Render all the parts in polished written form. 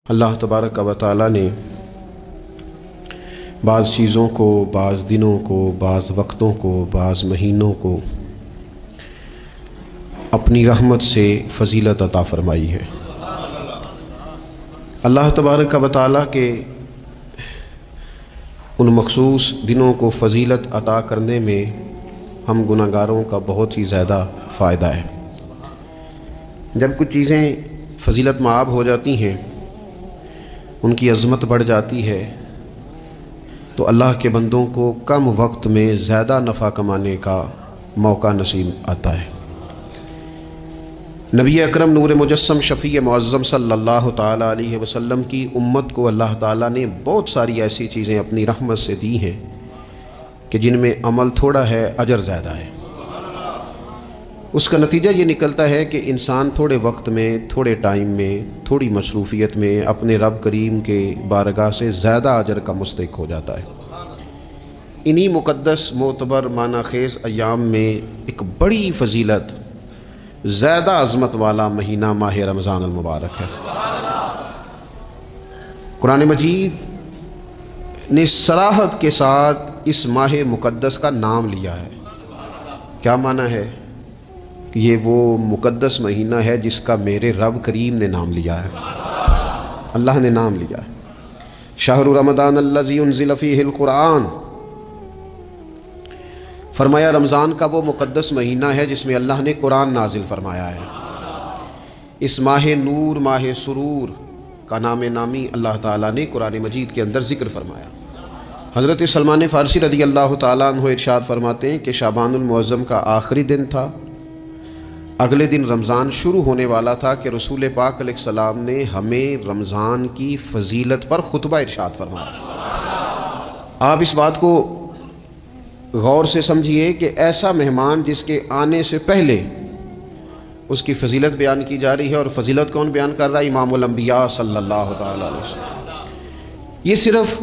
اللہ تبارک و تعالی نے بعض چیزوں کو، بعض دنوں کو، بعض وقتوں کو، بعض مہینوں کو اپنی رحمت سے فضیلت عطا فرمائی ہے۔ اللہ تبارک و تعالی کے ان مخصوص دنوں کو فضیلت عطا کرنے میں ہم گناہگاروں کا بہت ہی زیادہ فائدہ ہے۔ جب کچھ چیزیں فضیلت مآب ہو جاتی ہیں، ان کی عظمت بڑھ جاتی ہے، تو اللہ کے بندوں کو کم وقت میں زیادہ نفع کمانے کا موقع نصیب آتا ہے۔ نبی اکرم نور مجسم شفیع معظم صلی اللہ تعالیٰ علیہ وسلم کی امت کو اللہ تعالیٰ نے بہت ساری ایسی چیزیں اپنی رحمت سے دی ہیں کہ جن میں عمل تھوڑا ہے، اجر زیادہ ہے۔ اس کا نتیجہ یہ نکلتا ہے کہ انسان تھوڑے وقت میں، تھوڑے ٹائم میں، تھوڑی مصروفیت میں اپنے رب کریم کے بارگاہ سے زیادہ اجر کا مستحق ہو جاتا ہے۔ انہی مقدس، معتبر، معنی خیز ایام میں ایک بڑی فضیلت، زیادہ عظمت والا مہینہ ماہ رمضان المبارک ہے۔ قرآن مجید نے صراحت کے ساتھ اس ماہ مقدس کا نام لیا ہے۔ کیا معنی ہے؟ یہ وہ مقدس مہینہ ہے جس کا میرے رب کریم نے نام لیا ہے، اللہ نے نام لیا ہے۔ شہر رمضان الذی انزل فیہ القرآن، فرمایا رمضان کا وہ مقدس مہینہ ہے جس میں اللہ نے قرآن نازل فرمایا ہے۔ اس ماہ نور، ماہ سرور کا نام نامی اللہ تعالیٰ نے قرآن مجید کے اندر ذکر فرمایا۔ حضرت سلمان فارسی رضی اللہ تعالیٰ عنہ ارشاد فرماتے ہیں کہ شعبان المعظم کا آخری دن تھا، اگلے دن رمضان شروع ہونے والا تھا کہ رسول پاک علیہ السلام نے ہمیں رمضان کی فضیلت پر خطبہ ارشاد فرمایا۔ آپ اس بات کو غور سے سمجھیے کہ ایسا مہمان جس کے آنے سے پہلے اس کی فضیلت بیان کی جا رہی ہے، اور فضیلت کون بیان کر رہا ہے؟ امام الانبیاء صلی اللہ تعالیٰ علیہ وسلم۔ یہ صرف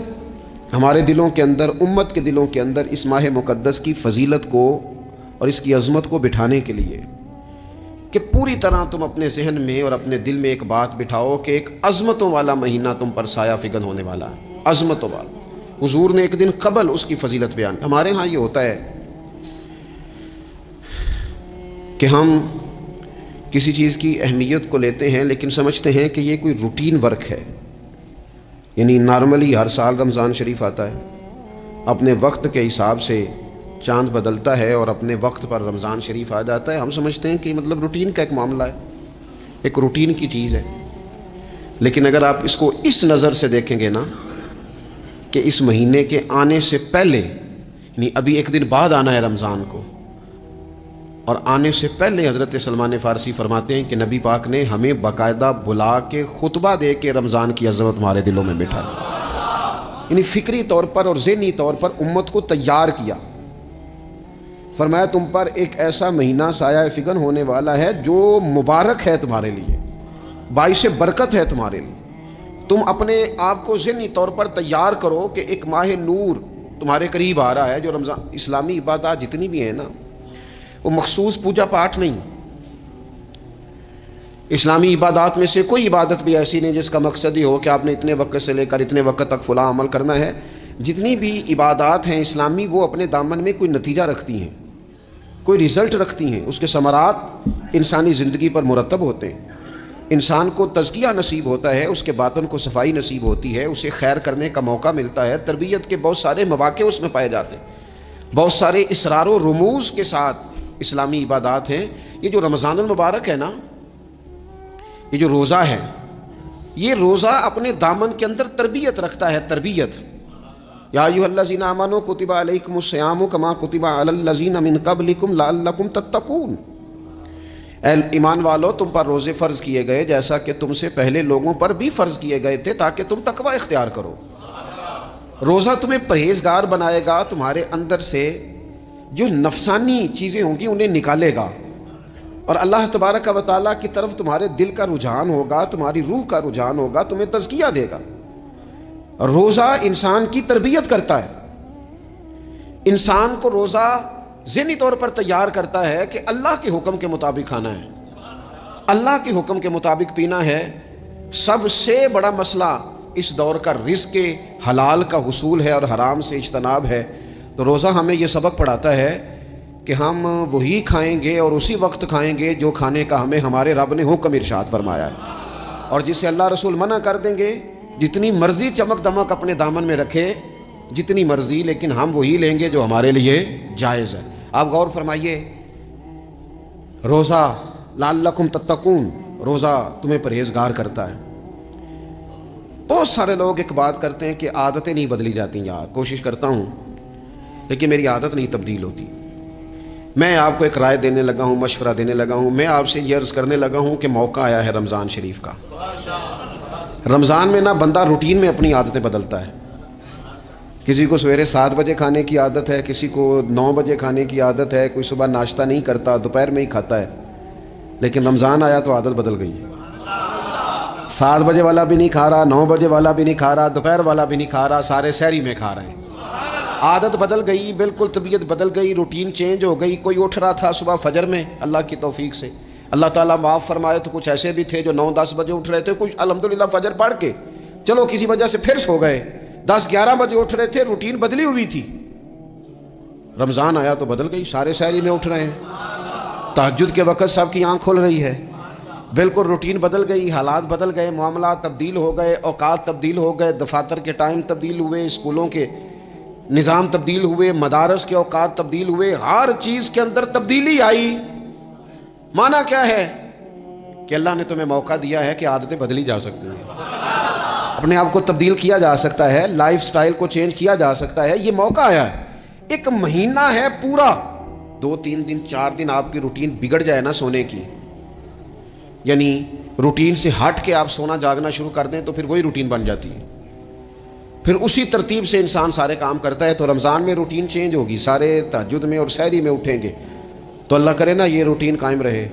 ہمارے دلوں کے اندر، امت کے دلوں کے اندر اس ماہ مقدس کی فضیلت کو اور اس کی عظمت کو بٹھانے کے لیے کہ پوری طرح تم اپنے ذہن میں اور اپنے دل میں ایک بات بٹھاؤ کہ ایک عظمتوں والا مہینہ تم پر سایہ فگن ہونے والا ہے، عظمتوں والا۔ حضور نے ایک دن قبل اس کی فضیلت بیان۔ ہمارے ہاں یہ ہوتا ہے کہ ہم کسی چیز کی اہمیت کو لیتے ہیں لیکن سمجھتے ہیں کہ یہ کوئی روٹین ورک ہے، یعنی نارملی ہر سال رمضان شریف آتا ہے، اپنے وقت کے حساب سے چاند بدلتا ہے اور اپنے وقت پر رمضان شریف آ جاتا ہے۔ ہم سمجھتے ہیں کہ مطلب روٹین کا ایک معاملہ ہے، ایک روٹین کی چیز ہے۔ لیکن اگر آپ اس کو اس نظر سے دیکھیں گے نا کہ اس مہینے کے آنے سے پہلے، یعنی ابھی ایک دن بعد آنا ہے رمضان کو، اور آنے سے پہلے حضرت سلمان فارسی فرماتے ہیں کہ نبی پاک نے ہمیں باقاعدہ بلا کے خطبہ دے کے رمضان کی عظمت ہمارے دلوں میں بٹھا، یعنی فکری طور پر اور ذہنی طور پر امت کو تیار کیا۔ فرمایا تم پر ایک ایسا مہینہ سایہ فگن ہونے والا ہے جو مبارک ہے تمہارے لیے، باعث برکت ہے تمہارے لیے۔ تم اپنے آپ کو ذہنی طور پر تیار کرو کہ ایک ماہ نور تمہارے قریب آ رہا ہے۔ جو رمضان، اسلامی عبادات جتنی بھی ہیں نا، وہ مخصوص پوجا پاٹ نہیں۔ اسلامی عبادات میں سے کوئی عبادت بھی ایسی نہیں جس کا مقصد ہی ہو کہ آپ نے اتنے وقت سے لے کر اتنے وقت تک فلاں عمل کرنا ہے۔ جتنی بھی عبادات ہیں اسلامی، وہ اپنے دامن میں کوئی نتیجہ رکھتی ہیں، کوئی رزلٹ رکھتی ہیں، اس کے ثمرات انسانی زندگی پر مرتب ہوتے ہیں۔ انسان کو تزکیہ نصیب ہوتا ہے، اس کے باطن کو صفائی نصیب ہوتی ہے، اسے خیر کرنے کا موقع ملتا ہے، تربیت کے بہت سارے مواقع اس میں پائے جاتے ہیں، بہت سارے اسرار و رموز کے ساتھ اسلامی عبادات ہیں۔ یہ جو رمضان المبارک ہے نا، یہ جو روزہ ہے، یہ روزہ اپنے دامن کے اندر تربیت رکھتا ہے، تربیت۔ یا ایھا الذین آمنوا کتب علیکم الصیام کما کتب علی الذین من قبلکم لعلکم تتقون۔ اے ایمان والو، تم پر روزے فرض کیے گئے جیسا کہ تم سے پہلے لوگوں پر بھی فرض کیے گئے تھے تاکہ تم تقوی اختیار کرو۔ روزہ تمہیں پرہیزگار بنائے گا، تمہارے اندر سے جو نفسانی چیزیں ہوں گی انہیں نکالے گا، اور اللہ تبارک و تعالیٰ کی طرف تمہارے دل کا رجحان ہوگا، تمہاری روح کا رجحان ہوگا، تمہیں تزکیہ دے گا۔ روزہ انسان کی تربیت کرتا ہے، انسان کو روزہ ذہنی طور پر تیار کرتا ہے کہ اللہ کے حکم کے مطابق کھانا ہے، اللہ کے حکم کے مطابق پینا ہے، سب سے بڑا مسئلہ اس دور کا رزق حلال کا حصول ہے اور حرام سے اجتناب ہے. تو روزہ ہمیں یہ سبق پڑھاتا ہے کہ ہم وہی کھائیں گے اور اسی وقت کھائیں گے جو کھانے کا ہمیں ہمارے رب نے حکم ارشاد فرمایا ہے، اور جسے اللہ رسول منع کر دیں گے جتنی مرضی چمک دمک اپنے دامن میں رکھے، جتنی مرضی، لیکن ہم وہی لیں گے جو ہمارے لیے جائز ہے. آپ غور فرمائیے، روزہ لعلکم تتقون، روزہ تمہیں پرہیزگار کرتا ہے. بہت سارے لوگ ایک بات کرتے ہیں کہ عادتیں نہیں بدلی جاتی. یار کوشش کرتا ہوں لیکن میری عادت نہیں تبدیل ہوتی. میں آپ کو ایک رائے دینے لگا ہوں، مشورہ دینے لگا ہوں. میں آپ سے یہ عرض کرنے لگا ہوں کہ موقع آیا ہے رمضان شریف کا. رمضان میں نہ بندہ روٹین میں اپنی عادتیں بدلتا ہے. کسی کو سویرے 7 بجے کھانے کی عادت ہے، کسی کو 9 بجے کھانے کی عادت ہے، کوئی صبح ناشتہ نہیں کرتا، دوپہر میں ہی کھاتا ہے. لیکن رمضان آیا تو عادت بدل گئی. 7 بجے والا بھی نہیں کھا رہا، 9 بجے والا بھی نہیں کھا رہا، دوپہر والا بھی نہیں کھا رہا، سارے سحری میں کھا رہے ہیں. عادت بدل گئی، بالکل طبیعت بدل گئی، روٹین چینج ہو گئی. کوئی اٹھ رہا تھا صبح فجر میں، اللہ کی توفیق سے اللہ تعالیٰ معاف فرمائے تو کچھ ایسے بھی تھے جو 9-10 بجے اٹھ رہے تھے، کچھ الحمدللہ فجر پڑھ کے چلو کسی وجہ سے پھر سو گئے، 10-11 بجے اٹھ رہے تھے، روٹین بدلی ہوئی تھی. رمضان آیا تو بدل گئی، سارے سحری میں اٹھ رہے ہیں، تہجد کے وقت سب کی آنکھ کھل رہی ہے. بالکل روٹین بدل گئی، حالات بدل گئے، معاملات تبدیل ہو گئے، اوقات تبدیل ہو گئے، دفاتر کے ٹائم تبدیل ہوئے، اسکولوں کے نظام تبدیل ہوئے، مدارس کے اوقات تبدیل ہوئے، ہر چیز کے اندر تبدیلی آئی. معنی کیا ہے کہ اللہ نے تمہیں موقع دیا ہے کہ عادتیں بدلی جا سکتی ہیں، اپنے آپ کو تبدیل کیا جا سکتا ہے، لائف سٹائل کو چینج کیا جا سکتا ہے. یہ موقع آیا ہے. ایک مہینہ ہے پورا، 2-3 دن 4 دن آپ کی روٹین بگڑ جائے نا سونے کی، یعنی روٹین سے ہٹ کے آپ سونا جاگنا شروع کر دیں تو پھر وہی روٹین بن جاتی ہے. پھر اسی ترتیب سے انسان سارے کام کرتا ہے. تو رمضان میں روٹین چینج ہوگی، سارے تہجد میں اور سحری میں اٹھیں گے تو اللہ کرے نا یہ روٹین قائم رہے.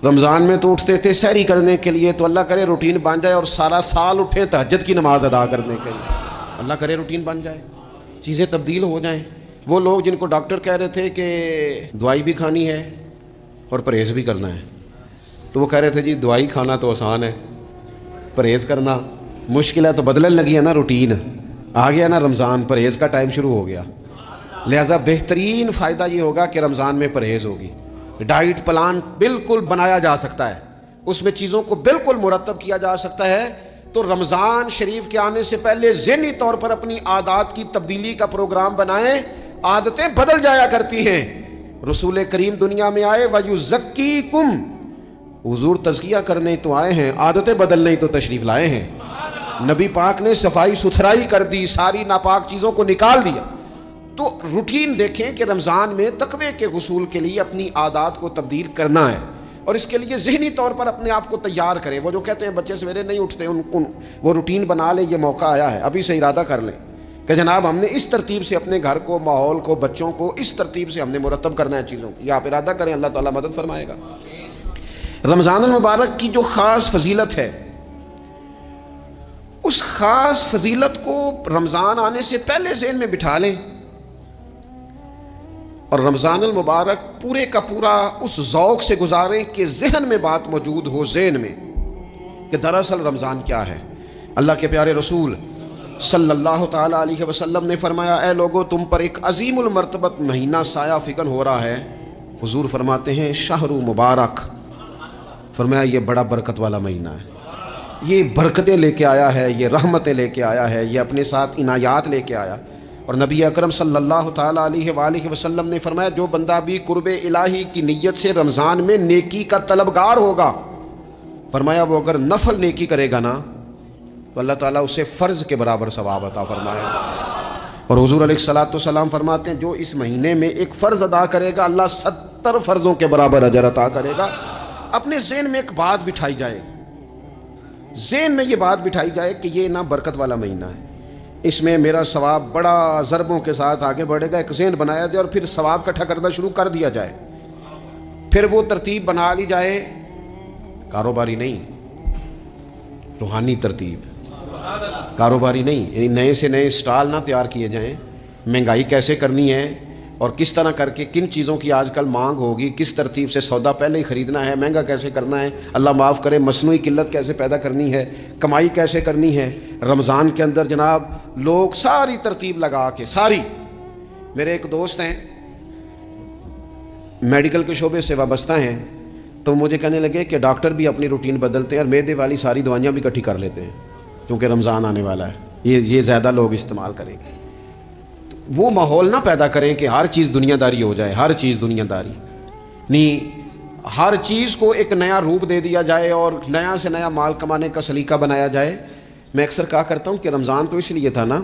رمضان میں تو اٹھتے تھے سحری کرنے کے لیے، تو اللہ کرے روٹین بن جائے اور سارا سال اٹھیں تہجد کی نماز ادا کرنے کے لیے. اللہ کرے روٹین بن جائے، چیزیں تبدیل ہو جائیں. وہ لوگ جن کو ڈاکٹر کہہ رہے تھے کہ دوائی بھی کھانی ہے اور پرہیز بھی کرنا ہے، تو وہ کہہ رہے تھے جی دوائی کھانا تو آسان ہے، پرہیز کرنا مشکل ہے. تو بدلنے لگی ہے نا روٹین، آ گیا نا رمضان، پرہیز کا ٹائم شروع ہو گیا. لہذا بہترین فائدہ یہ ہوگا کہ رمضان میں پرہیز ہوگی. ڈائٹ پلان بالکل بنایا جا سکتا ہے، اس میں چیزوں کو بالکل مرتب کیا جا سکتا ہے. تو رمضان شریف کے آنے سے پہلے ذہنی طور پر اپنی عادات کی تبدیلی کا پروگرام بنائیں. عادتیں بدل جایا کرتی ہیں. رسول کریم دنیا میں آئے وَيُزَكِّيكُمْ، حضور تزکیہ کرنے تو آئے ہیں، عادتیں بدلنے تو تشریف لائے ہیں. نبی پاک نے صفائی ستھرائی کر دی، ساری ناپاک چیزوں کو نکال دیا. تو روٹین دیکھیں کہ رمضان میں تقوی کے حصول کے لیے اپنی عادات کو تبدیل کرنا ہے، اور اس کے لیے ذہنی طور پر اپنے آپ کو تیار کریں. وہ جو کہتے ہیں بچے سویرے نہیں اٹھتے، وہ روٹین بنا لیں. یہ موقع آیا ہے، ابھی سے ارادہ کر لیں کہ جناب ہم نے اس ترتیب سے اپنے گھر کو، ماحول کو، بچوں کو اس ترتیب سے ہم نے مرتب کرنا ہے چیزوں کو. یہ آپ ارادہ کریں، اللہ تعالیٰ مدد فرمائے گا. رمضان المبارک کی جو خاص فضیلت ہے، اس خاص فضیلت کو رمضان آنے سے پہلے ذہن میں بٹھا لیں، اور رمضان المبارک پورے کا پورا اس ذوق سے گزاریں کہ ذہن میں بات موجود ہو، ذہن میں کہ دراصل رمضان کیا ہے. اللہ کے پیارے رسول صلی اللہ تعالیٰ علیہ وسلم نے فرمایا، اے لوگو تم پر ایک عظیم المرتبت مہینہ سایہ فکن ہو رہا ہے. حضور فرماتے ہیں شہر مبارک، فرمایا یہ بڑا برکت والا مہینہ ہے، یہ برکتیں لے کے آیا ہے، یہ رحمتیں لے کے آیا ہے، یہ اپنے ساتھ عنایات لے کے آیا. اور نبی اکرم صلی اللہ تعالیٰ علیہ وآلہ وسلم نے فرمایا جو بندہ بھی قرب الہی کی نیت سے رمضان میں نیکی کا طلبگار ہوگا، فرمایا وہ اگر نفل نیکی کرے گا نا تو اللہ تعالیٰ اسے فرض کے برابر ثواب عطا فرمائے. اور حضور علیہ الصلوۃ والسلام فرماتے ہیں جو اس مہینے میں ایک فرض ادا کرے گا اللہ 70 فرضوں کے برابر اجر عطا کرے گا. اپنے ذہن میں ایک بات بٹھائی جائے، ذہن میں یہ بات بٹھائی جائے کہ یہ نا برکت والا مہینہ ہے، اس میں میرا ثواب بڑا ضربوں کے ساتھ آگے بڑھے گا. ایک ذہن بنایا جائے اور پھر ثواب اکٹھا کرنا شروع کر دیا جائے. پھر وہ ترتیب بنا لی جائے، کاروباری نہیں، روحانی ترتیب، کاروباری نہیں، یعنی نئے سے نئے سٹال نہ تیار کیے جائیں. مہنگائی کیسے کرنی ہے، اور کس طرح کر کے کن چیزوں کی آج کل مانگ ہوگی، کس ترتیب سے سودا پہلے ہی خریدنا ہے، مہنگا کیسے کرنا ہے، اللہ معاف کرے مصنوعی قلت کیسے پیدا کرنی ہے، کمائی کیسے کرنی ہے۔ رمضان کے اندر جناب لوگ ساری ترتیب لگا کے ساری، میرے ایک دوست ہیں میڈیکل کے شعبے سے وابستہ ہیں، تو مجھے کہنے لگے کہ ڈاکٹر بھی اپنی روٹین بدلتے ہیں اور معدے والی ساری دوائیاں بھی اکٹھی کر لیتے ہیں کیونکہ رمضان آنے والا ہے، یہ زیادہ لوگ استعمال کریں گے۔ وہ ماحول نہ پیدا کریں کہ ہر چیز دنیا داری ہو جائے، ہر چیز دنیا داری نہیں، ہر چیز کو ایک نیا روپ دے دیا جائے اور نیا سے نیا مال کمانے کا سلیقہ بنایا جائے۔ میں اکثر کہا کرتا ہوں کہ رمضان تو اس لیے تھا نا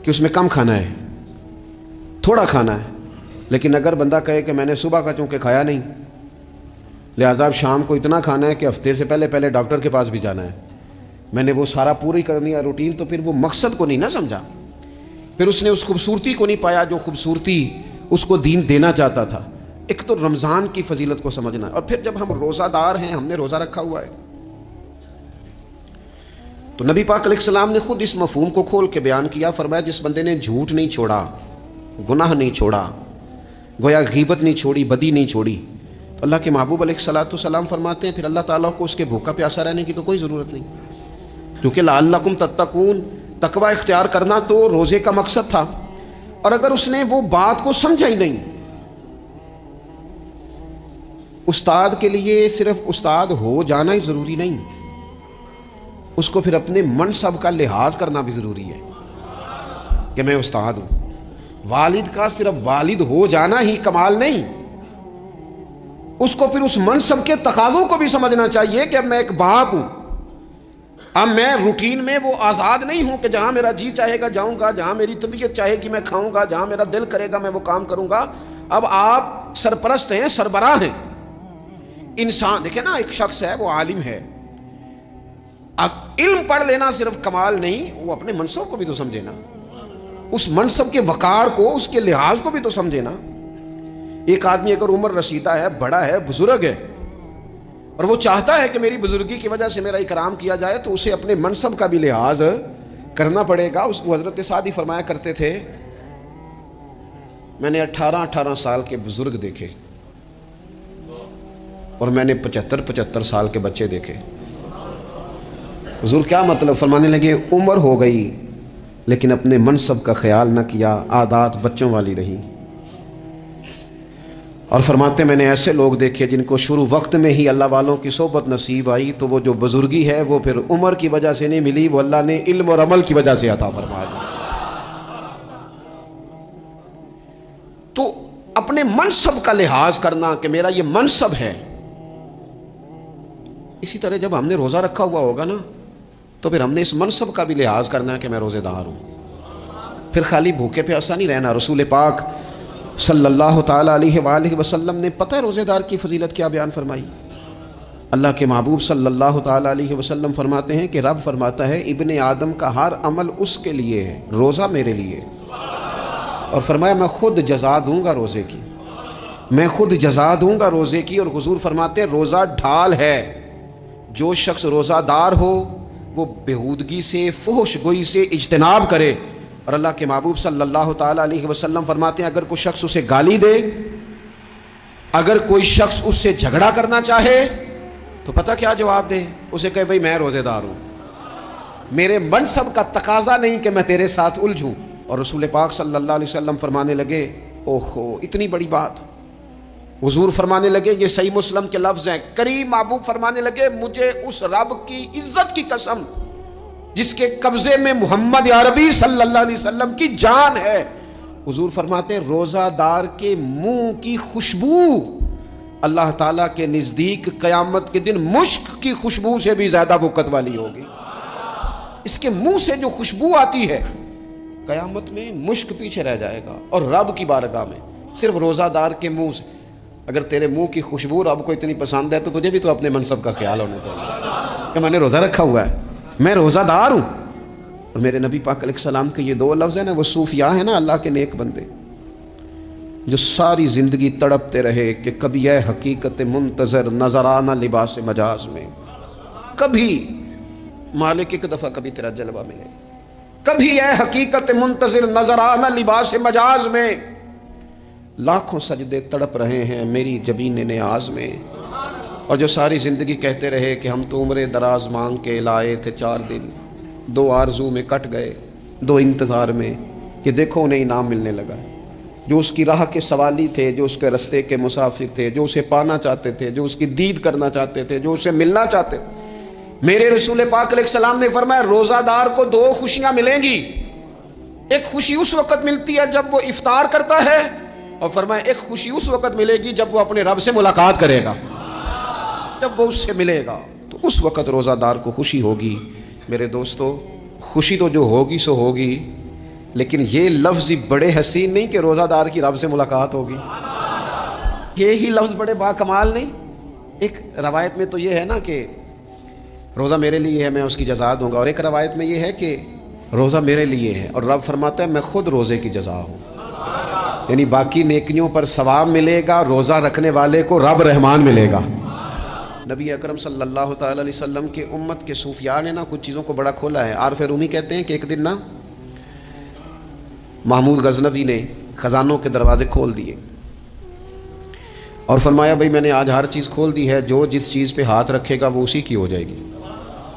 کہ اس میں کم کھانا ہے، تھوڑا کھانا ہے، لیکن اگر بندہ کہے کہ میں نے صبح کا چونکہ کھایا نہیں لہذا اب شام کو اتنا کھانا ہے کہ ہفتے سے پہلے ڈاکٹر کے پاس بھی جانا ہے، میں نے وہ سارا پوری کر دیا روٹین، تو پھر وہ مقصد کو نہیں نہ سمجھا، پھر اس نے اس خوبصورتی کو نہیں پایا جو خوبصورتی اس کو دین دینا چاہتا تھا۔ ایک تو رمضان کی فضیلت کو سمجھنا، اور پھر جب ہم روزہ دار ہیں، ہم نے روزہ رکھا ہوا ہے، تو نبی پاک علیہ السلام نے خود اس مفہوم کو کھول کے بیان کیا، فرمایا جس بندے نے جھوٹ نہیں چھوڑا، گناہ نہیں چھوڑا، گویا غیبت نہیں چھوڑی، بدی نہیں چھوڑی، تو اللہ کے محبوب علیہ السلام فرماتے ہیں پھر اللہ تعالیٰ کو اس کے بھوکا پیاسا رہنے کی تو کوئی ضرورت نہیں، کیونکہ لعلکم تتقون، تقوی اختیار کرنا تو روزے کا مقصد تھا۔ اور اگر اس نے وہ بات کو سمجھا ہی نہیں، استاد کے لیے صرف استاد ہو جانا ہی ضروری نہیں، اس کو پھر اپنے منصب کا لحاظ کرنا بھی ضروری ہے کہ میں استاد ہوں۔ والد کا صرف والد ہو جانا ہی کمال نہیں، اس کو پھر اس منصب کے تقاضوں کو بھی سمجھنا چاہیے کہ اب میں ایک باپ ہوں، اب میں روٹین میں وہ آزاد نہیں ہوں کہ جہاں میرا جی چاہے گا جاؤں گا، جہاں میری طبیعت چاہے گی میں کھاؤں گا، جہاں میرا دل کرے گا میں وہ کام کروں گا۔ اب آپ سرپرست ہیں، سربراہ ہیں۔ انسان دیکھیں نا، ایک شخص ہے وہ عالم ہے، اب علم پڑھ لینا صرف کمال نہیں، وہ اپنے منصب کو بھی تو سمجھے نا، اس منصب کے وقار کو، اس کے لحاظ کو بھی تو سمجھے نا۔ ایک آدمی اگر عمر رسیدہ ہے، بڑا ہے، بزرگ ہے، اور وہ چاہتا ہے کہ میری بزرگی کی وجہ سے میرا اکرام کیا جائے، تو اسے اپنے منصب کا بھی لحاظ کرنا پڑے گا۔ اس کو حضرت سعدی فرمایا کرتے تھے میں نے 18 سال کے بزرگ دیکھے اور میں نے 75 سال کے بچے دیکھے۔ حضور کیا مطلب؟ فرمانے لگے عمر ہو گئی لیکن اپنے منصب کا خیال نہ کیا، عادات بچوں والی رہی۔ اور فرماتے میں نے ایسے لوگ دیکھے جن کو شروع وقت میں ہی اللہ والوں کی صحبت نصیب آئی، تو وہ جو بزرگی ہے وہ پھر عمر کی وجہ سے نہیں ملی، وہ اللہ نے علم اور عمل کی وجہ سے عطا فرما دی۔ تو اپنے منصب کا لحاظ کرنا کہ میرا یہ منصب ہے۔ اسی طرح جب ہم نے روزہ رکھا ہوا ہوگا نا، تو پھر ہم نے اس منصب کا بھی لحاظ کرنا ہے کہ میں روزے دار ہوں، پھر خالی بھوکے پیاسا نہیں رہنا۔ رسول پاک صلی اللہ تعالیٰ علیہ وآلہ وسلم نے پتہ ہے روزے دار کی فضیلت کیا بیان فرمائی؟ اللہ کے محبوب صلی اللہ تعالیٰ علیہ وسلم فرماتے ہیں کہ رب فرماتا ہے ابن آدم کا ہر عمل اس کے لیے ہے، روزہ میرے لیے، اور فرمایا میں خود جزا دوں گا روزے کی، میں خود جزا دوں گا روزے کی۔ اور حضور فرماتے ہیں روزہ ڈھال ہے، جو شخص روزہ دار ہو وہ بےہودگی سے، فحش گوئی سے اجتناب کرے۔ اور اللہ کے محبوب صلی اللہ تعالیٰ علیہ وسلم فرماتے ہیں اگر کوئی شخص اسے گالی دے، اگر کوئی شخص اس سے جھگڑا کرنا چاہے تو پتہ کیا جواب دے؟ اسے کہے بھئی میں روزے دار ہوں، میرے منصب کا تقاضا نہیں کہ میں تیرے ساتھ الجھوں۔ اور رسول پاک صلی اللہ علیہ وسلم فرمانے لگے اوہو اتنی بڑی بات۔ حضور فرمانے لگے، یہ صحیح مسلم کے لفظ ہیں، کریم محبوب فرمانے لگے مجھے اس رب کی عزت کی قسم جس کے قبضے میں محمد عربی صلی اللہ علیہ وسلم کی جان ہے، حضور فرماتے ہیں روزہ دار کے منہ کی خوشبو اللہ تعالیٰ کے نزدیک قیامت کے دن مشک کی خوشبو سے بھی زیادہ وقت والی ہوگی۔ اس کے منہ سے جو خوشبو آتی ہے قیامت میں مشک پیچھے رہ جائے گا، اور رب کی بارگاہ میں صرف روزہ دار کے منہ سے، اگر تیرے منہ کی خوشبو رب کو اتنی پسند ہے تو تجھے بھی تو اپنے منصب کا خیال ہونا چاہیے کہ میں نے روزہ رکھا ہوا ہے، میں روزہ دار ہوں۔ اور میرے نبی پاک علیہ السلام کے یہ دو لفظ ہیں نا، وہ صوفیاء ہیں نا، اللہ کے نیک بندے جو ساری زندگی تڑپتے رہے کہ کبھی اے حقیقت منتظر نظر آنا لباس مجاز میں، کبھی مالک ایک دفعہ کبھی تیرا جلوہ ملے، کبھی اے حقیقت منتظر نظر آنا لباس مجاز میں۔ لاکھوں سجدے تڑپ رہے ہیں میری جبین نیاز میں، اور جو ساری زندگی کہتے رہے کہ ہم تو عمر دراز مانگ کے لائے تھے 4 دن، 2 آرزو میں کٹ گئے، 2 انتظار میں، یہ دیکھو انہیں انعام ملنے لگا ہے۔ جو اس کی راہ کے سوالی تھے، جو اس کے رستے کے مسافر تھے، جو اسے پانا چاہتے تھے، جو اس کی دید کرنا چاہتے تھے، جو اسے ملنا چاہتے تھے، میرے رسول پاک علیہ السلام نے فرمایا روزہ دار کو 2 خوشیاں ملیں گی۔ ایک خوشی اس وقت ملتی ہے جب وہ افطار کرتا ہے، اور فرمایا ایک خوشی اس وقت ملے گی جب وہ اپنے رب سے ملاقات کرے گا، جب وہ اس سے ملے گا، تو اس وقت روزہ دار کو خوشی ہوگی۔ میرے دوستو، خوشی تو جو ہوگی سو ہوگی، لیکن یہ لفظ بڑے حسین نہیں کہ روزہ دار کی رب سے ملاقات ہوگی، یہی لفظ بڑے باکمال نہیں۔ ایک روایت میں تو یہ ہے نا کہ روزہ میرے لیے ہے، میں اس کی جزا دوں گا، اور ایک روایت میں یہ ہے کہ روزہ میرے لیے ہے اور رب فرماتا ہے میں خود روزے کی جزا ہوں، یعنی باقی نیکیوں پر ثواب ملے گا، روزہ رکھنے والے کو رب رحمان ملے گا۔ نبی اکرم صلی اللہ تعالی علیہ وسلم کے امت کے صوفیاء نے نا کچھ چیزوں کو بڑا کھولا ہے۔ عارف رومی کہتے ہیں کہ ایک دن نا محمود غزنوی نے خزانوں کے دروازے کھول دیے اور فرمایا بھئی میں نے آج ہر چیز کھول دی ہے، جو جس چیز پہ ہاتھ رکھے گا وہ اسی کی ہو جائے گی۔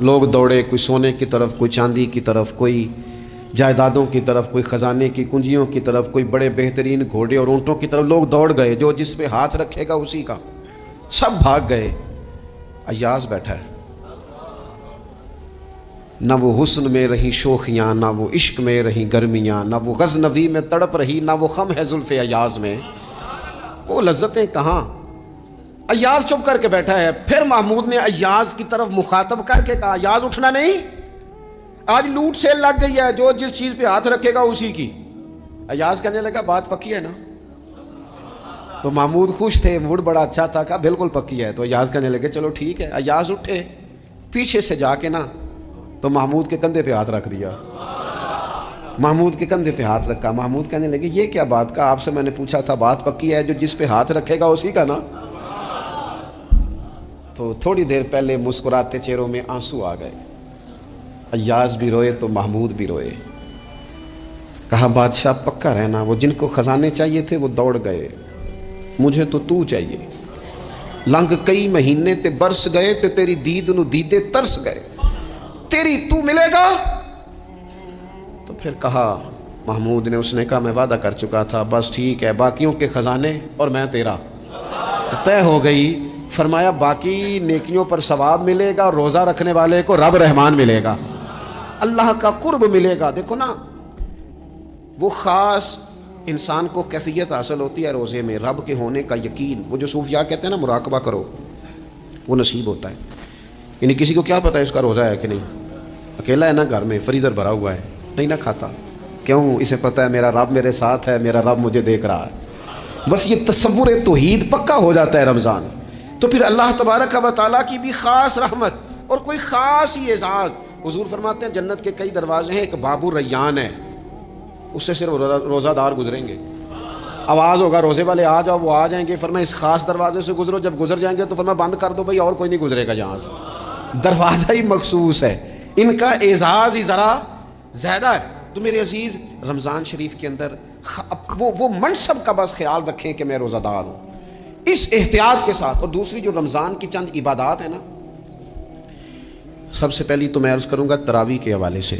لوگ دوڑے، کوئی سونے کی طرف، کوئی چاندی کی طرف، کوئی جائیدادوں کی طرف، کوئی خزانے کی کنجیوں کی طرف، کوئی بڑے بہترین گھوڑے اور اونٹوں کی طرف، لوگ دوڑ گئے، جو جس پہ ہاتھ رکھے گا اسی کا، سب بھاگ گئے۔ ایاز بیٹھا ہے، نہ وہ حسن میں رہی شوخیاں، نہ وہ عشق میں رہی گرمیاں، نہ وہ غزنوی میں تڑپ رہی، نہ وہ خم ہے زلف ایاز میں، وہ لذتیں کہاں۔ ایاز چپ کر کے بیٹھا ہے۔ پھر محمود نے ایاز کی طرف مخاطب کر کے کہا ایاز اٹھنا نہیں، آج لوٹ سیل لگ گئی ہے، جو جس چیز پہ ہاتھ رکھے گا اسی کی۔ ایاز کہنے لگا بات پکی ہے نا؟ تو محمود خوش تھے، موڈ بڑا اچھا تھا، کہا بالکل پکی ہے۔ تو ایاز کہنے لگے چلو ٹھیک ہے۔ ایاز اٹھے، پیچھے سے جا کے نا تو محمود کے کندھے پہ ہاتھ رکھ دیا، محمود کے کندھے پہ ہاتھ رکھا۔ محمود کہنے لگے یہ کیا بات کا، آپ سے میں نے پوچھا تھا بات پکی ہے، جو جس پہ ہاتھ رکھے گا اسی کا نا۔ تو تھوڑی دیر پہلے مسکراتے چہروں میں آنسو آ گئے، ایاز بھی روئے تو محمود بھی روئے۔ کہا بادشاہ پکا رہنا، وہ جن کو خزانے چاہیے تھے وہ دوڑ گئے، مجھے تو چاہیے۔ لنگ کئی مہینے تے برس گئے تے تیری دید نو دیدے ترس گئے، تیری تو ملے گا۔ تو پھر کہا محمود نے، اس نے کہا میں وعدہ کر چکا تھا، بس ٹھیک ہے، باقیوں کے خزانے اور میں تیرا، طے ہو گئی۔ فرمایا باقی نیکیوں پر ثواب ملے گا، روزہ رکھنے والے کو رب رحمان ملے گا، اللہ کا قرب ملے گا۔ دیکھو نا، وہ خاص انسان کو کیفیت حاصل ہوتی ہے روزے میں، رب کے ہونے کا یقین۔ وہ جو صوفیاء کہتے ہیں نا مراقبہ کرو، وہ نصیب ہوتا ہے۔ یعنی کسی کو کیا پتہ ہے اس کا روزہ ہے کہ نہیں، اکیلا ہے نا گھر میں، فریزر بھرا ہوا ہے، نہیں نہ کھاتا، کیوں؟ اسے پتہ ہے میرا رب میرے ساتھ ہے، میرا رب مجھے دیکھ رہا ہے۔ بس یہ تصور توحید پکا ہو جاتا ہے رمضان، تو پھر اللہ تبارک و تعالیٰ کی بھی خاص رحمت اور کوئی خاص ہی اعزاز۔ حضور فرماتے ہیں جنت کے کئی دروازے ہیں، ایک باب الریان ہے، اس سے صرف روزہ دار گزریں گے۔ آواز ہوگا روزے والے آ جاؤ، وہ آ جائیں گے، فرمایا اس خاص دروازے سے گزرو، جب گزر جائیں گے تو فرمایا بند کر دو بھائی، اور کوئی نہیں گزرے گا یہاں سے، دروازہ ہی مخصوص ہے، ان کا اعزاز ہی ذرا زیادہ ہے۔ تو میرے عزیز، رمضان شریف کے اندر وہ منصب کا بس خیال رکھیں کہ میں روزہ دار ہوں، اس احتیاط کے ساتھ۔ اور دوسری جو رمضان کی چند عبادات ہیں نا، سب سے پہلی تو میں عرض کروں گا تراویح کے حوالے سے۔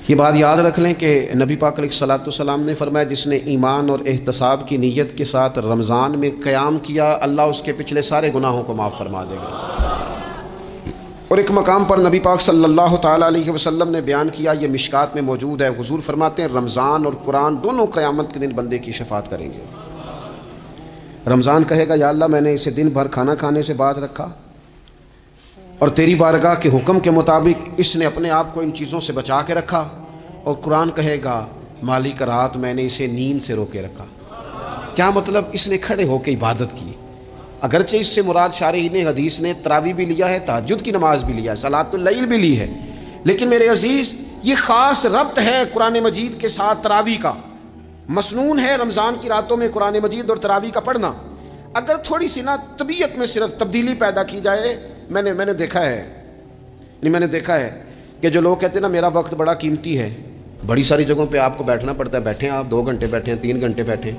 یہ بات یاد رکھ لیں کہ نبی پاک علیہ الصلوۃ والسلام نے فرمایا جس نے ایمان اور احتساب کی نیت کے ساتھ رمضان میں قیام کیا، اللہ اس کے پچھلے سارے گناہوں کو معاف فرما دے گا۔ اور ایک مقام پر نبی پاک صلی اللہ تعالیٰ علیہ وسلم نے بیان کیا، یہ مشکات میں موجود ہے، حضور فرماتے ہیں رمضان اور قرآن دونوں قیامت کے دن بندے کی شفاعت کریں گے۔ رمضان کہے گا یا اللہ میں نے اسے دن بھر کھانا کھانے سے باز رکھا، اور تیری بارگاہ کے حکم کے مطابق اس نے اپنے آپ کو ان چیزوں سے بچا کے رکھا۔ اور قرآن کہے گا مالک رات میں نے اسے نیند سے روکے رکھا۔ کیا مطلب؟ اس نے کھڑے ہو کے عبادت کی، اگرچہ اس سے مراد شارحین حدیث نے تراویح بھی لیا ہے، تہجد کی نماز بھی لیا ہے، صلاۃ اللیل بھی لی ہے، لیکن میرے عزیز یہ خاص ربط ہے قرآن مجید کے ساتھ تراویح کا۔ مسنون ہے رمضان کی راتوں میں قرآن مجید اور تراویح کا پڑھنا۔ اگر تھوڑی سی نا طبیعت میں صرف تبدیلی پیدا کی جائے، میں نے دیکھا ہے کہ جو لوگ کہتے ہیں نا میرا وقت بڑا قیمتی ہے، بڑی ساری جگہوں پہ آپ کو بیٹھنا پڑتا ہے، بیٹھیں آپ 2 گھنٹے بیٹھیں 3 گھنٹے بیٹھیں.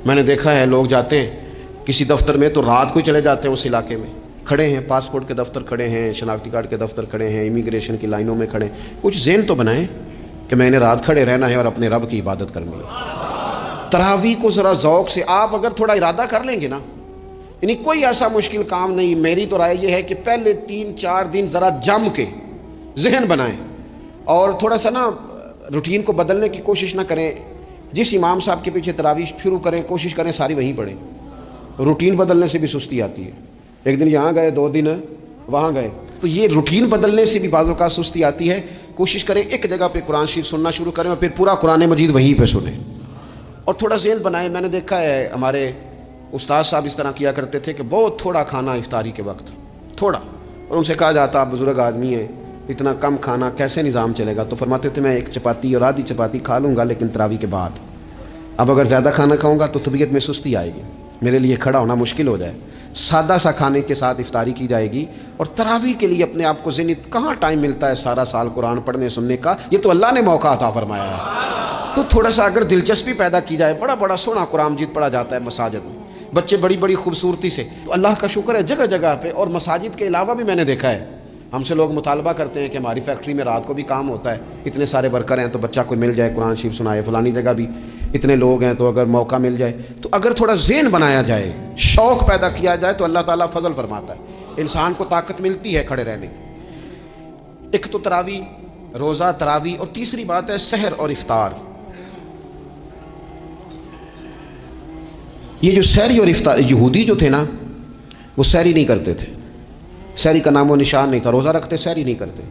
میں نے دیکھا ہے لوگ جاتے ہیں کسی دفتر میں تو رات کو ہی چلے جاتے ہیں اس علاقے میں، کھڑے ہیں پاسپورٹ کے دفتر کھڑے ہیں، شناختی کارڈ کے دفتر کھڑے ہیں، امیگریشن کی لائنوں میں کھڑے ہیں. کچھ ذہن تو بنائیں کہ میں نے رات کھڑے رہنا ہے اور اپنے رب کی عبادت کرنی ہے. تراویح کو ذرا ذوق سے آپ اگر تھوڑا ارادہ کر لیں گے نا، یعنی کوئی ایسا مشکل کام نہیں. میری تو رائے یہ ہے کہ پہلے 3-4 دن ذرا جم کے ذہن بنائیں اور تھوڑا سا نا روٹین کو بدلنے کی کوشش نہ کریں. جس امام صاحب کے پیچھے تراویح شروع کریں کوشش کریں ساری وہیں پڑھیں. روٹین بدلنے سے بھی سستی آتی ہے. ایک دن یہاں گئے 2 دن وہاں گئے، تو یہ روٹین بدلنے سے بھی بعض اوقات سستی آتی ہے. کوشش کریں ایک جگہ پہ قرآن شریف سننا شروع کریں اور پھر پورا قرآن مجید وہیں پہ سنیں اور تھوڑا ذہن بنائیں. میں نے دیکھا ہے ہمارے استاد صاحب اس طرح کیا کرتے تھے کہ بہت تھوڑا کھانا افطاری کے وقت، تھوڑا، اور ان سے کہا جاتا آپ بزرگ آدمی ہیں اتنا کم کھانا کیسے نظام چلے گا؟ تو فرماتے تھے میں 1 چپاتی اور آدھی چپاتی کھا لوں گا لیکن تراویح کے بعد. اب اگر زیادہ کھانا کھاؤں گا تو طبیعت میں سستی آئے گی، میرے لیے کھڑا ہونا مشکل ہو جائے. سادہ سا کھانے کے ساتھ افطاری کی جائے گی. اور تراویح کے لیے اپنے آپ کو ذہنی کہاں ٹائم ملتا ہے سارا سال قرآن پڑھنے سننے کا؟ یہ تو اللہ نے موقع عطا فرمایا ہے. تو تھوڑا سا اگر دلچسپی پیدا کی جائے، بڑا بڑا سونا قرآن مجید پڑھا جاتا ہے مساجد میں، بچے بڑی بڑی خوبصورتی سے، تو اللہ کا شکر ہے جگہ جگہ پہ. اور مساجد کے علاوہ بھی میں نے دیکھا ہے ہم سے لوگ مطالبہ کرتے ہیں کہ ہماری فیکٹری میں رات کو بھی کام ہوتا ہے، اتنے سارے ورکر ہیں تو بچہ کوئی مل جائے قرآن شریف سنائے، فلانی جگہ بھی اتنے لوگ ہیں تو اگر موقع مل جائے تو اگر تھوڑا ذہن بنایا جائے، شوق پیدا کیا جائے تو اللہ تعالیٰ فضل فرماتا ہے، انسان کو طاقت ملتی ہے کھڑے رہنے کی. ایک تو تراویح، روزہ، تراویح، اور تیسری بات ہے سحر اور افطار. یہ جو سحری اور افطار، یہودی جو تھے نا وہ سحری نہیں کرتے تھے، سحری کا نام و نشان نہیں تھا. روزہ رکھتے سحری نہیں کرتے.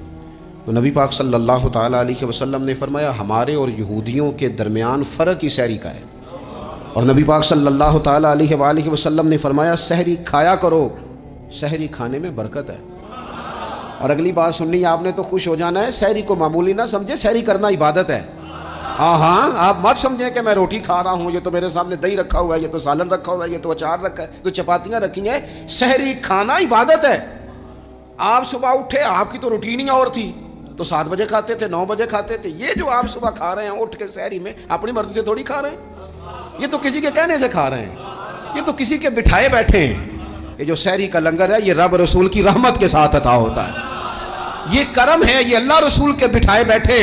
تو نبی پاک صلی اللہ تعالیٰ علیہ وسلم نے فرمایا ہمارے اور یہودیوں کے درمیان فرق ہی سحری کا ہے. اور نبی پاک صلی اللہ تعالیٰ علیہ وآلہ وسلم نے فرمایا سحری کھایا کرو، سحری کھانے میں برکت ہے. اور اگلی بات سننی آپ نے تو خوش ہو جانا ہے، سحری کو معمولی نہ سمجھے، سحری کرنا عبادت ہے. ہاں آپ مت سمجھیں کہ میں روٹی کھا رہا ہوں، یہ تو میرے سامنے دہی رکھا ہوا ہے، یہ تو سالن رکھا ہوا ہے، یہ تو اچار رکھا ہے، تو چپاتیاں رکھی ہیں. سحری کھانا عبادت ہے. آپ صبح اٹھے، آپ کی تو روٹین ہی اور تھی، تو 7 بجے کھاتے تھے، 9 بجے کھاتے تھے. یہ جو آپ صبح کھا رہے ہیں اٹھ کے سحری میں، اپنی مرضی سے تھوڑی کھا رہے ہیں، یہ تو کسی کے کہنے سے کھا رہے ہیں، یہ تو کسی کے بٹھائے بیٹھے ہیں. یہ جو سحری کا لنگر ہے یہ رب رسول کی رحمت کے ساتھ عطا ہوتا ہے، یہ کرم ہے، یہ اللہ رسول کے بٹھائے بیٹھے.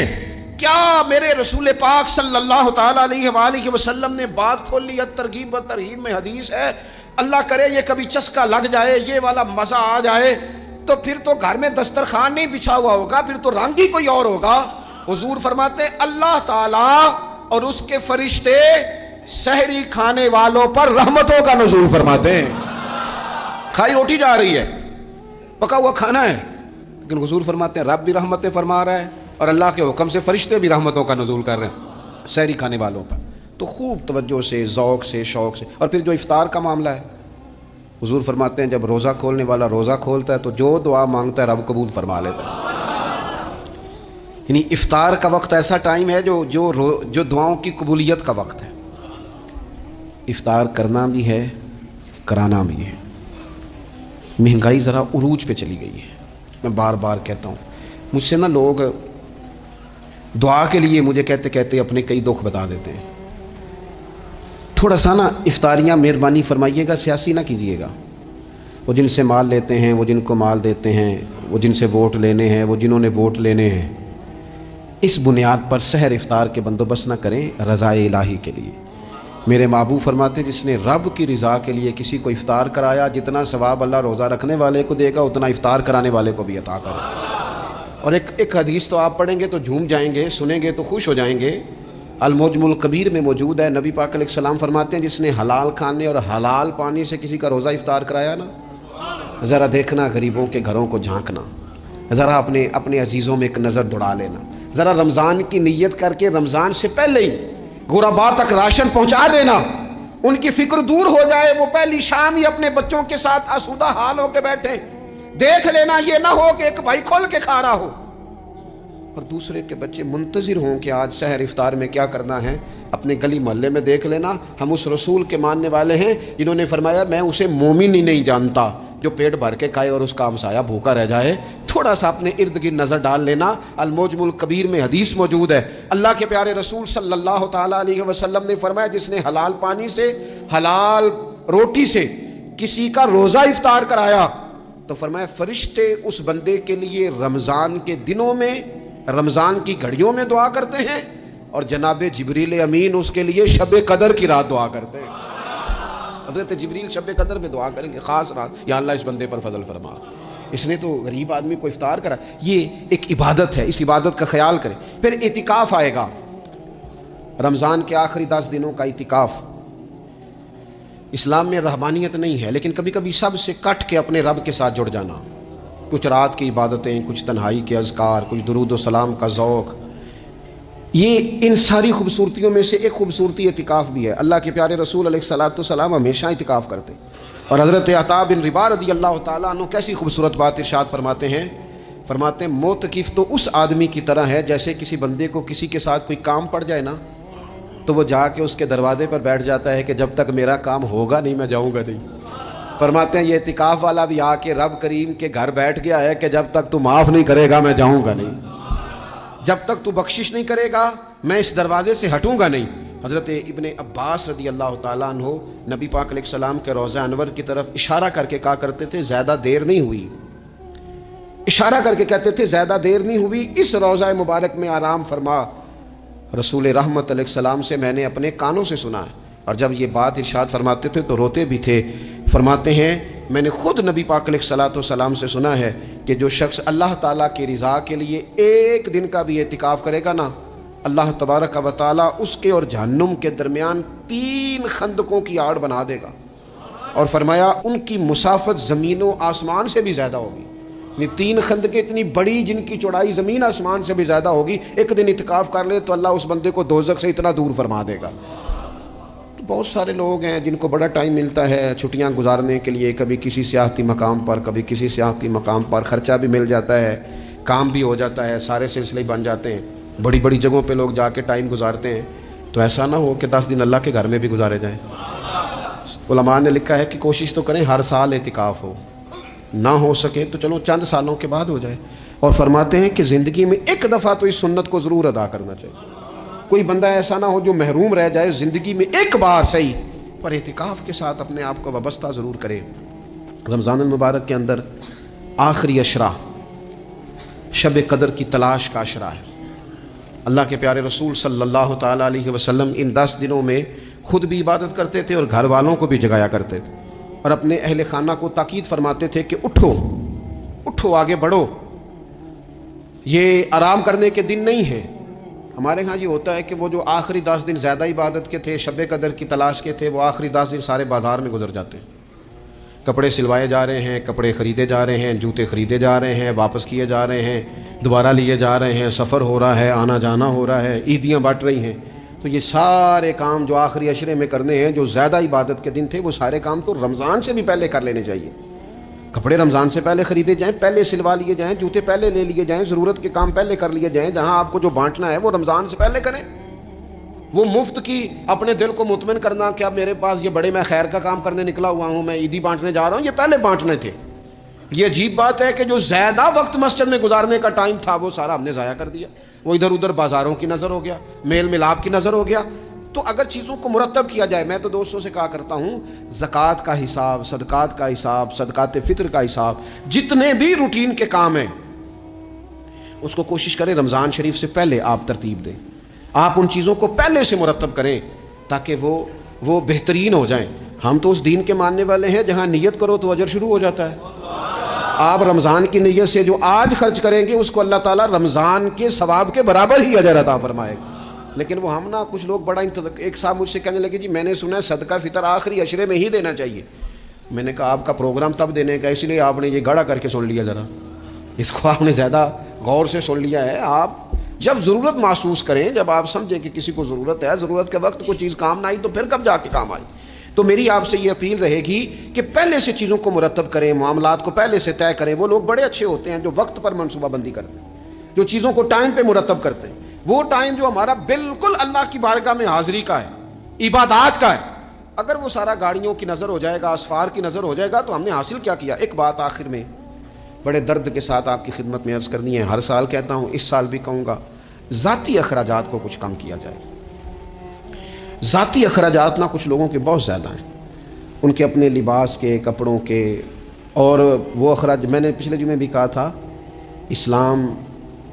کیا میرے رسول پاک صلی اللہ تعالیٰ علیہ وآلہ وسلم نے بات کھول لی. ترغیب و ترہیب میں حدیث ہے، اللہ کرے یہ کبھی چسکا لگ جائے، یہ والا مزہ آ جائے تو پھر تو گھر میں دسترخوان نہیں بچھا ہوا ہوگا، پھر تو رنگ ہی کوئی اور ہوگا. حضور فرماتے ہیں اللہ تعالیٰ اور اس کے فرشتے سحری کھانے والوں پر رحمتوں کا نزول فرماتے ہیں. کھائی روٹی جا رہی ہے، پکا ہوا کھانا ہے، لیکن حضور فرماتے ہیں رب بھی رحمتیں فرما رہا ہے اور اللہ کے حکم سے فرشتے بھی رحمتوں کا نزول کر رہے ہیں سحری کھانے والوں پر. تو خوب توجہ سے، ذوق سے، شوق سے. اور پھر جو افطار کا معاملہ ہے، حضور فرماتے ہیں جب روزہ کھولنے والا روزہ کھولتا ہے تو جو دعا مانگتا ہے رب قبول فرما لیتا ہے. یعنی افطار کا وقت ایسا ٹائم ہے جو دعاؤں کی قبولیت کا وقت ہے. افطار کرنا بھی ہے، کرانا بھی ہے. مہنگائی ذرا عروج پہ چلی گئی ہے، میں بار بار کہتا ہوں. مجھ سے نا لوگ دعا کے لیے مجھے کہتے کہتے اپنے کئی دکھ بتا دیتے ہیں. تھوڑا سا نا افطاریاں مہربانی فرمائیے گا، سیاسی نہ کیجیے گا. وہ جن سے مال لیتے ہیں، وہ جن کو مال دیتے ہیں، وہ جن سے ووٹ لینے ہیں، وہ جنہوں نے ووٹ لینے ہیں، اس بنیاد پر سحر افطار کے بندوبست نہ کریں رضائے الہی کے لیے. میرے محبوب فرماتے ہیں جس نے رب کی رضا کے لیے کسی کو افطار کرایا، جتنا ثواب اللہ روزہ رکھنے والے کو دے گا اتنا افطار کرانے والے کو بھی عطا کرے. اور ایک حدیث تو آپ پڑھیں گے تو جھوم جائیں گے، سنیں گے تو خوش ہو جائیں گے. المعجم الکبیر میں موجود ہے. نبی پاک علیہ السلام فرماتے ہیں جس نے حلال کھانے اور حلال پانی سے کسی کا روزہ افطار کرایا نا، ذرا دیکھنا غریبوں کے گھروں کو جھانکنا، ذرا اپنے عزیزوں میں ایک نظر دوڑا لینا، ذرا رمضان کی نیت کر کے رمضان سے پہلے ہی غرباء تک راشن پہنچا دینا، ان کی فکر دور ہو جائے. وہ پہلی شام ہی اپنے بچوں کے ساتھ آسودہ حال ہو کے بیٹھیں. دیکھ لینا یہ نہ ہو کہ ایک بھائی کھول کے کھا رہا ہو اور دوسرے کے بچے منتظر ہوں کہ آج سحر افطار میں کیا کرنا ہے. اپنے گلی محلے میں دیکھ لینا. ہم اس رسول کے ماننے والے ہیں جنہوں نے فرمایا میں اسے مومن ہی نہیں جانتا جو پیٹ بھر کے کھائے اور اس کا ہمسایہ بھوکا رہ جائے. تھوڑا سا اپنے ارد گرد نظر ڈال لینا. المعجم الکبیر میں حدیث موجود ہے. اللہ کے پیارے رسول صلی اللہ تعالیٰ علیہ وسلم نے فرمایا جس نے حلال پانی سے حلال روٹی سے کسی کا روزہ افطار کرایا تو فرمایا فرشتے اس بندے کے لیے رمضان کے دنوں میں رمضان کی گھڑیوں میں دعا کرتے ہیں اور جناب جبریل امین اس کے لیے شب قدر کی رات دعا کرتے ہیں. حضرت جبریل شب قدر میں دعا کریں گے خاص رات, یا اللہ اس بندے پر فضل فرما, اس نے تو غریب آدمی کو افطار کرا. یہ ایک عبادت ہے, اس عبادت کا خیال کریں. پھر اعتکاف آئے گا, رمضان کے آخری 10 دنوں کا اعتکاف. اسلام میں رہبانیت نہیں ہے, لیکن کبھی کبھی سب سے کٹ کے اپنے رب کے ساتھ جڑ جانا. کچھ رات کی عبادتیں, کچھ تنہائی کے اذکار, کچھ درود و سلام کا ذوق, یہ ان ساری خوبصورتیوں میں سے ایک خوبصورتی اعتکاف بھی ہے. اللہ کے پیارے رسول علیہ الصلوۃ والسلام ہمیشہ اعتکاف کرتے, اور حضرت عطا بن رباح رضی اللہ تعالیٰ عنہ کیسی خوبصورت بات ارشاد فرماتے ہیں معتکف تو اس آدمی کی طرح ہے جیسے کسی بندے کو کسی کے ساتھ کوئی کام پڑ جائے نا تو وہ جا کے اس کے دروازے پر بیٹھ جاتا ہے کہ جب تک میرا کام ہوگا نہیں میں جاؤں گا نہیں. فرماتے ہیں یہ اعتکاف والا بھی آ کے رب کریم کے گھر بیٹھ گیا ہے کہ جب تک تو معاف نہیں کرے گا میں جاؤں گا نہیں, جب تک تو بخشش نہیں کرے گا میں اس دروازے سے ہٹوں گا نہیں. حضرت ابن عباس رضی اللہ تعالیٰ عنہ نبی پاک علیہ السلام کے روضہ انور کی طرف اشارہ کر کے کہا کرتے تھے زیادہ دیر نہیں ہوئی, اشارہ کر کے کہتے تھے زیادہ دیر نہیں ہوئی, اس روضہ مبارک میں آرام فرما. رسول رحمت علیہ السلام سے میں نے اپنے کانوں سے سنا ہے, اور جب یہ بات ارشاد فرماتے تھے تو روتے بھی تھے. فرماتے ہیں میں نے خود نبی پاک علیہ السلام سے سنا ہے کہ جو شخص اللہ تعالیٰ کی رضا کے لیے ایک دن کا بھی اعتکاف کرے گا نا, اللہ تبارک و تعالیٰ اس کے اور جہنم کے درمیان 3 خندقوں کی آڑ بنا دے گا, اور فرمایا ان کی مسافت زمین و آسمان سے بھی زیادہ ہوگی. یہ 3 خندقیں اتنی بڑی جن کی چوڑائی زمین آسمان سے بھی زیادہ ہوگی. ایک دن اعتکاف کر لے تو اللہ اس بندے کو دوزخ سے اتنا دور فرما دے گا. تو بہت سارے لوگ ہیں جن کو بڑا ٹائم ملتا ہے چھٹیاں گزارنے کے لیے, کبھی کسی سیاحتی مقام پر کبھی کسی سیاحتی مقام پر, خرچہ بھی مل جاتا ہے, کام بھی ہو جاتا ہے, سارے سلسلے بن جاتے ہیں, بڑی بڑی جگہوں پہ لوگ جا کے ٹائم گزارتے ہیں. تو ایسا نہ ہو کہ 10 دن اللہ کے گھر میں بھی گزارے جائیں. علماء نے لکھا ہے کہ کوشش تو کریں ہر سال اعتکاف ہو, نہ ہو سکے تو چلو چند سالوں کے بعد ہو جائے. اور فرماتے ہیں کہ زندگی میں ایک دفعہ تو اس سنت کو ضرور ادا کرنا چاہیے. کوئی بندہ ایسا نہ ہو جو محروم رہ جائے, زندگی میں ایک بار صحیح پر اعتکاف کے ساتھ اپنے آپ کو وابستہ ضرور کرے. رمضان المبارک کے اندر آخری اشرا شب قدر کی تلاش کا اشرا ہے. اللہ کے پیارے رسول صلی اللہ تعالیٰ علیہ وسلم ان 10 دنوں میں خود بھی عبادت کرتے تھے اور گھر والوں کو بھی جگایا کرتے تھے, اور اپنے اہل خانہ کو تاکید فرماتے تھے کہ اٹھو اٹھو آگے بڑھو, یہ آرام کرنے کے دن نہیں ہیں. ہمارے ہاں یہ ہوتا ہے کہ وہ جو آخری 10 دن زیادہ عبادت کے تھے, شب قدر کی تلاش کے تھے, وہ آخری 10 دن سارے بازار میں گزر جاتے ہیں. کپڑے سلوائے جا رہے ہیں, کپڑے خریدے جا رہے ہیں, جوتے خریدے جا رہے ہیں, واپس کیے جا رہے ہیں, دوبارہ لیے جا رہے ہیں, سفر ہو رہا ہے, آنا جانا ہو رہا ہے, عیدیاں بانٹ رہی ہیں. تو یہ سارے کام جو آخری عشرے میں کرنے ہیں, جو زیادہ عبادت کے دن تھے, وہ سارے کام تو رمضان سے بھی پہلے کر لینے چاہیے. کپڑے رمضان سے پہلے خریدے جائیں, پہلے سلوا لیے جائیں, جوتے پہلے لے لیے جائیں, ضرورت کے کام پہلے کر لیے جائیں. جہاں آپ کو جو بانٹنا ہے وہ رمضان سے پہلے کریں. وہ مفت کی اپنے دل کو مطمئن کرنا کہ اب میرے پاس یہ بڑے میں خیر کا کام کرنے نکلا ہوا ہوں, میں عیدی بانٹنے جا رہا ہوں, یہ پہلے بانٹنے تھے. یہ عجیب بات ہے کہ جو زیادہ وقت مسجد میں گزارنے کا ٹائم تھا وہ سارا ہم نے ضائع کر دیا. وہ ادھر ادھر بازاروں کی نظر ہو گیا, میل ملاپ کی نظر ہو گیا. تو اگر چیزوں کو مرتب کیا جائے, میں تو دوستوں سے کہا کرتا ہوں زکوٰۃ کا حساب, صدقات کا حساب, صدقات فطر کا حساب, جتنے بھی روٹین کے کام ہیں اس کو کوشش کریں رمضان شریف سے پہلے آپ ترتیب دیں. آپ ان چیزوں کو پہلے سے مرتب کریں تاکہ وہ بہترین ہو جائیں. ہم تو اس دین کے ماننے والے ہیں جہاں نیت کرو تو اجر شروع ہو جاتا ہے. آپ رمضان کی نیت سے جو آج خرچ کریں گے اس کو اللہ تعالیٰ رمضان کے ثواب کے برابر ہی اجر عطا فرمائے گا. لیکن وہ ہم نا کچھ لوگ بڑا ایک صاحب مجھ سے کہنے لگے جی میں نے سنا ہے صدقہ فطر آخری عشرے میں ہی دینا چاہیے. میں نے کہا آپ کا پروگرام تب دینے کا, اس لیے آپ نے یہ گاڑا کر کے سن لیا, ذرا اس کو آپ نے زیادہ غور سے سن لیا ہے. آپ جب ضرورت محسوس کریں, جب آپ سمجھیں کہ کسی کو ضرورت ہے, ضرورت کے وقت کوئی چیز کام نہ آئی تو پھر کب جا کے کام آئی. تو میری آپ سے یہ اپیل رہے گی کہ پہلے سے چیزوں کو مرتب کریں, معاملات کو پہلے سے طے کریں. وہ لوگ بڑے اچھے ہوتے ہیں جو وقت پر منصوبہ بندی کرتے ہیں, جو چیزوں کو ٹائم پہ مرتب کرتے ہیں. وہ ٹائم جو ہمارا بالکل اللہ کی بارگاہ میں حاضری کا ہے, عبادات کا ہے, اگر وہ سارا گاڑیوں کی نظر ہو جائے گا, اسفار کی نظر ہو جائے گا, تو ہم نے حاصل کیا کیا. ایک بات آخر میں, بڑے درد کے ساتھ آپ کی خدمت میں عرض کرنی ہے، ہر سال کہتا ہوں، اس سال بھی کہوں گا، ذاتی اخراجات کو کچھ کم کیا جائے۔ ذاتی اخراجات نہ کچھ لوگوں کے بہت زیادہ ہیں، ان کے اپنے لباس کے، کپڑوں کے، اور وہ اخراج میں نے پچھلے جمعے بھی کہا تھا، اسلام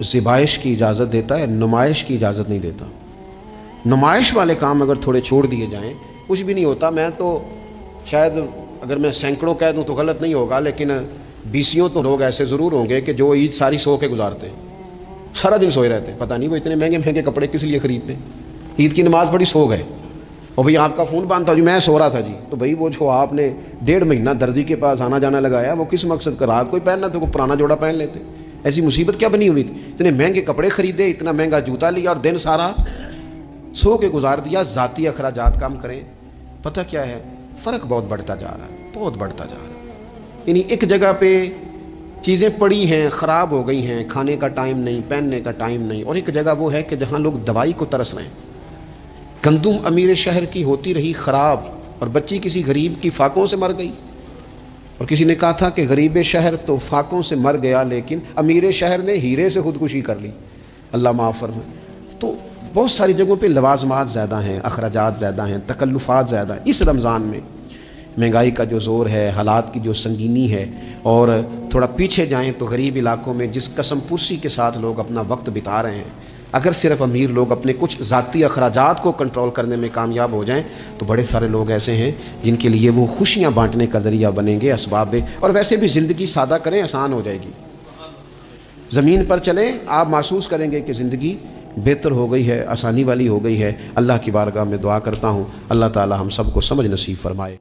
ذبائش کی اجازت دیتا ہے، نمائش کی اجازت نہیں دیتا۔ نمائش والے کام اگر تھوڑے چھوڑ دیے جائیں کچھ بھی نہیں ہوتا۔ میں تو شاید اگر میں سینکڑوں کہہ دوں تو غلط نہیں ہوگا، لیکن بیسیوں تو لوگ ایسے ضرور ہوں گے کہ جو عید ساری سو کے گزارتے ہیں، سارا دن سوئے رہتے ہیں، پتہ نہیں وہ اتنے مہنگے مہنگے کپڑے کس لیے خریدتے ہیں، عید کی نماز پڑھی سو گئے، اور بھئی آپ کا فون بند تھا جی میں سو رہا تھا جی، تو بھئی وہ جو آپ نے 1.5 مہینہ درزی کے پاس آنا جانا لگایا وہ کس مقصد کا؟ رات کوئی پہننا تو کوئی پرانا جوڑا پہن لیتے۔ ایسی مصیبت کیا بنی ہوئی تھی؟ اتنے مہنگے کپڑے خریدے، اتنا مہنگا جوتا لیا اور دن سارا سو کے گزار دیا۔ ذاتی اخراجات کم کریں۔ پتہ کیا ہے، فرق بہت بڑھتا جا رہا ہے، بہت بڑھتا جا رہا ہے۔ یعنی ایک جگہ پہ چیزیں پڑی ہیں، خراب ہو گئی ہیں، کھانے کا ٹائم نہیں، پہننے کا ٹائم نہیں، اور ایک جگہ وہ ہے کہ جہاں لوگ دوائی کو ترس رہے ہیں۔ گندم امیر شہر کی ہوتی رہی خراب، اور بچی کسی غریب کی فاقوں سے مر گئی، اور کسی نے کہا تھا کہ غریب شہر تو فاقوں سے مر گیا لیکن امیر شہر نے ہیرے سے خودکشی کر لی، اللہ معاف فرمائے۔ تو بہت ساری جگہوں پہ لوازمات زیادہ ہیں، اخراجات زیادہ ہیں، تکلفات زیادہ ہیں۔ اس رمضان میں مہنگائی کا جو زور ہے، حالات کی جو سنگینی ہے، اور تھوڑا پیچھے جائیں تو غریب علاقوں میں جس قسم پرسی کے ساتھ لوگ اپنا وقت بتا رہے ہیں، اگر صرف امیر لوگ اپنے کچھ ذاتی اخراجات کو کنٹرول کرنے میں کامیاب ہو جائیں تو بڑے سارے لوگ ایسے ہیں جن کے لیے وہ خوشیاں بانٹنے کا ذریعہ بنیں گے، اسباب۔ اور ویسے بھی زندگی سادہ کریں، آسان ہو جائے گی۔ زمین پر چلیں، آپ محسوس کریں گے کہ زندگی بہتر ہو گئی ہے، آسانی والی ہو گئی ہے۔ اللہ کی بارگاہ میں دعا کرتا ہوں اللہ تعالی ہم سب کو سمجھ نصیب فرمائے۔